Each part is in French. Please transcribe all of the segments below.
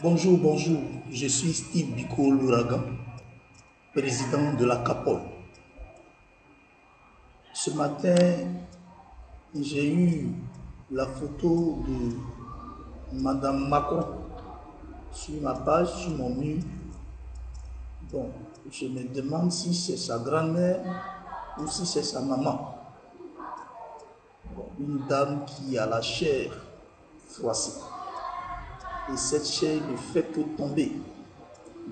Bonjour, bonjour. Je suis Steve Biko Louragan, président de la CAPOL. Ce matin, j'ai eu la photo de Madame Macron sur ma page, sur mon mur. Bon, je me demande si c'est sa grand-mère ou si c'est sa maman. Bon, une dame qui a la chair froissée. Et cette chair ne fait que tomber.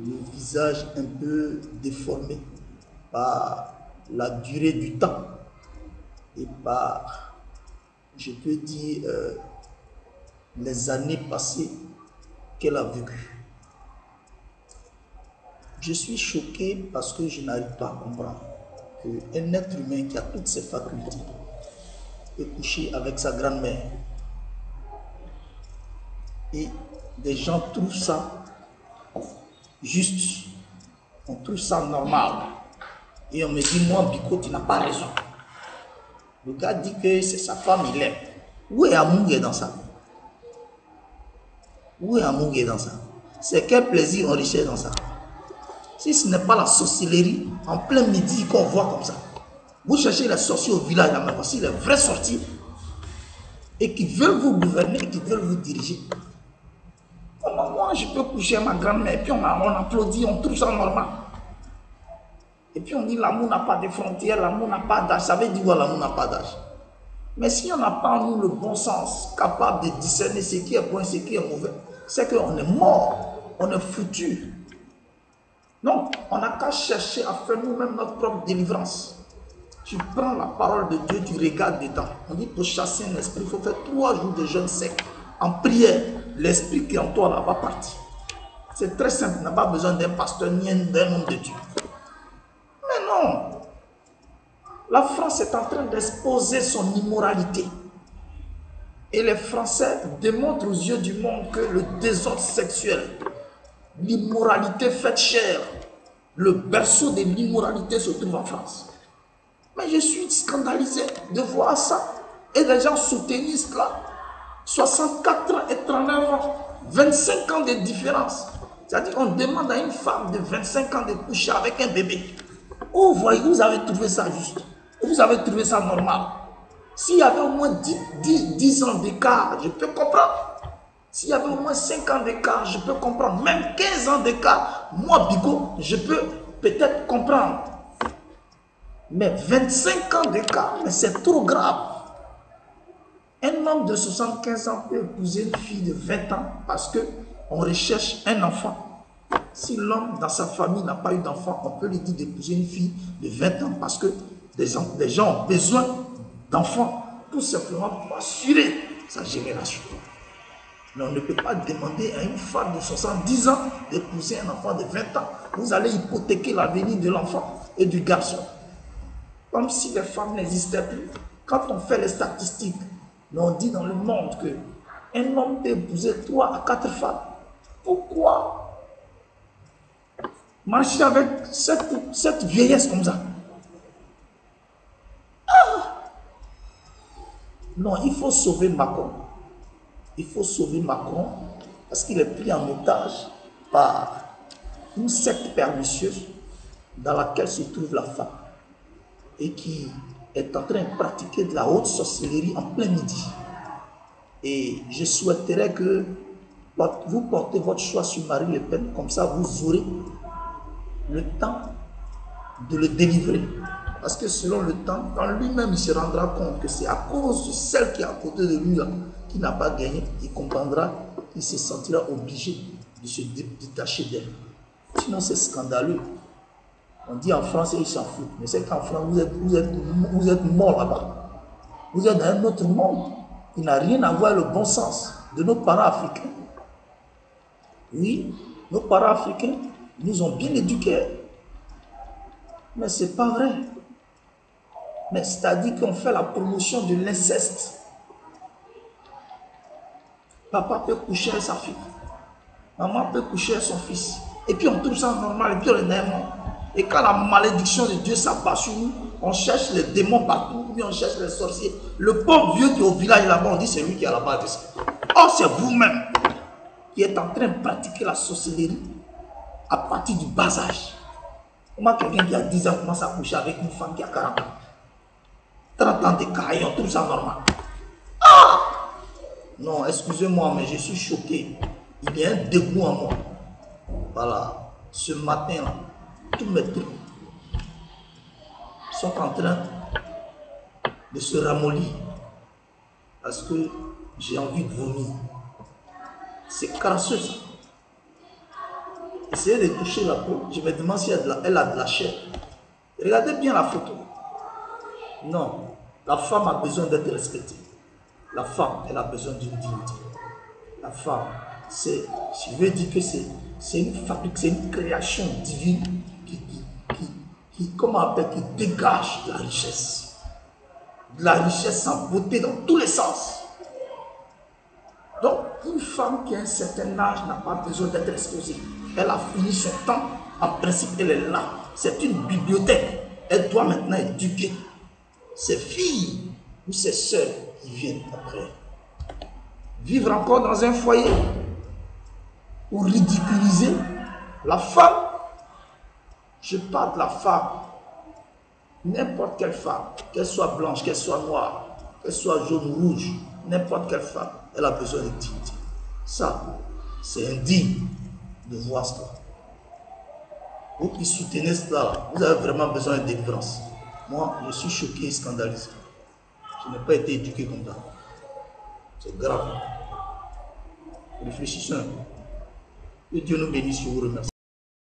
Le visage un peu déformé par la durée du temps et par, je peux dire, les années passées qu'elle a vécues. Je suis choqué parce que je n'arrive pas à comprendre qu'un être humain qui a toutes ses facultés est couché avec sa grand-mère. Et des gens trouvent ça juste, on trouve ça normal. Et on me dit, moi, Biko, tu n'as pas raison. Le gars dit que c'est sa femme, il aime. Où est amour dans ça? Où est amour dans ça? C'est quel plaisir on recherche dans ça? Si ce n'est pas la sorcellerie, en plein midi qu'on voit comme ça. Vous cherchez les sorciers au village, là, mais voici les vrais sorciers. Et qui veulent vous gouverner, et qui veulent vous diriger. Comment moi je peux coucher ma grand-mère, et puis on applaudit, on trouve ça normal. Et puis on dit l'amour n'a pas de frontières, l'amour n'a pas d'âge. Ça veut dire quoi, l'amour n'a pas d'âge? Mais si on n'a pas en nous le bon sens, capable de discerner ce qui est bon et ce qui est mauvais, c'est qu'on est mort, on est foutu. Donc, on n'a qu'à chercher à faire nous-mêmes notre propre délivrance. Tu prends la parole de Dieu, tu regardes dedans. On dit pour chasser un esprit, il faut faire 3 jours de jeûne sec. En prière, l'esprit qui est en toi là va partir. C'est très simple, il n'a pas besoin d'un pasteur ni d'un homme de Dieu. Mais non, la France est en train d'exposer son immoralité. Et les Français démontrent aux yeux du monde que le désordre sexuel, l'immoralité faite chair, le berceau de l'immoralité se trouve en France. Mais je suis scandalisé de voir ça. Et les gens soutenir cela. 64 ans et 39 ans, 25 ans de différence. C'est-à-dire qu'on demande à une femme de 25 ans de coucher avec un bébé. Oh, voyez, vous avez trouvé ça juste. Vous avez trouvé ça normal. S'il y avait au moins 10 ans d'écart, je peux comprendre. S'il y avait au moins 5 ans d'écart, je peux comprendre. Même 15 ans d'écart, moi, Biko, je peux peut-être comprendre. Mais 25 ans d'écart, mais c'est trop grave. Un homme de 75 ans peut épouser une fille de 20 ans parce qu'on recherche un enfant. Si l'homme dans sa famille n'a pas eu d'enfant, on peut lui dire d'épouser une fille de 20 ans parce que les gens ont besoin d'enfants, tout simplement pour assurer sa génération. Mais on ne peut pas demander à une femme de 70 ans d'épouser un enfant de 20 ans. Vous allez hypothéquer l'avenir de l'enfant et du garçon. Comme si les femmes n'existaient plus. Quand on fait les statistiques, on dit dans le monde qu'un homme peut épouser 3 à 4 femmes. Pourquoi marcher avec cette vieillesse comme ça? Non, il faut sauver Macron. Il faut sauver Macron parce qu'il est pris en otage par une secte pernicieuse dans laquelle se trouve la femme et qui est en train de pratiquer de la haute sorcellerie en plein midi. Et je souhaiterais que vous portez votre choix sur Marine Le Pen, comme ça vous aurez le temps de le délivrer. Parce que selon le temps, quand lui-même il se rendra compte que c'est à cause de celle qui est à côté de lui là, qui n'a pas gagné, il comprendra qu'il se sentira obligé de se détacher d'elle. Sinon c'est scandaleux. On dit en France et ils s'en foutent. Mais c'est qu'en France, vous êtes mort là-bas. Vous êtes dans un autre monde. Il n'a rien à voir avec le bon sens de nos parents africains. Oui, nos parents africains nous ont bien éduqués. Mais ce n'est pas vrai. Mais c'est-à-dire qu'on fait la promotion de l'inceste. Papa peut coucher avec sa fille. Maman peut coucher avec son fils. Et puis on trouve ça normal. Et puis on est mort. Et quand la malédiction de Dieu s'abat sur nous, on cherche les démons partout, puis on cherche les sorciers. Le pauvre vieux qui est au village là-bas, on dit c'est lui qui est à la base de ça. Or, c'est vous-même. qui est en train de pratiquer la sorcellerie à partir du bas âge. Comment quelqu'un qui a 10 ans commence à coucher avec une femme qui a 40 ans, 30 ans d'écart, on trouve ça normal. Ah! Non, excusez-moi, mais je suis choqué. Il y a un dégoût en moi. Voilà, ce matin-là, tous mes trucs sont en train de se ramollir parce que j'ai envie de vomir. C'est crasseux ça. Essayez de toucher la peau. Je me demande si elle a de la chair. Regardez bien la photo. Non, la femme a besoin d'être respectée. La femme, elle a besoin d'une dignité. La femme, je veux dire que c'est une fabrique, c'est une création divine qui dégage de la richesse. De la richesse en beauté dans tous les sens. Donc, une femme qui a un certain âge n'a pas besoin d'être exposée. Elle a fini son temps. En principe, elle est là. C'est une bibliothèque. Elle doit maintenant éduquer ses filles ou ses sœurs qui viennent après. Vivre encore dans un foyer ou ridiculiser la femme. Je parle de la femme. N'importe quelle femme, qu'elle soit blanche, qu'elle soit noire, qu'elle soit jaune ou rouge, n'importe quelle femme, elle a besoin de dignité. Ça, c'est indigne de voir cela. Vous qui soutenez cela, vous avez vraiment besoin de délivrance. Moi, je suis choqué et scandalisé. Je n'ai pas été éduqué comme ça. C'est grave. Réfléchissons un peu. Que Dieu nous bénisse, je vous remercie.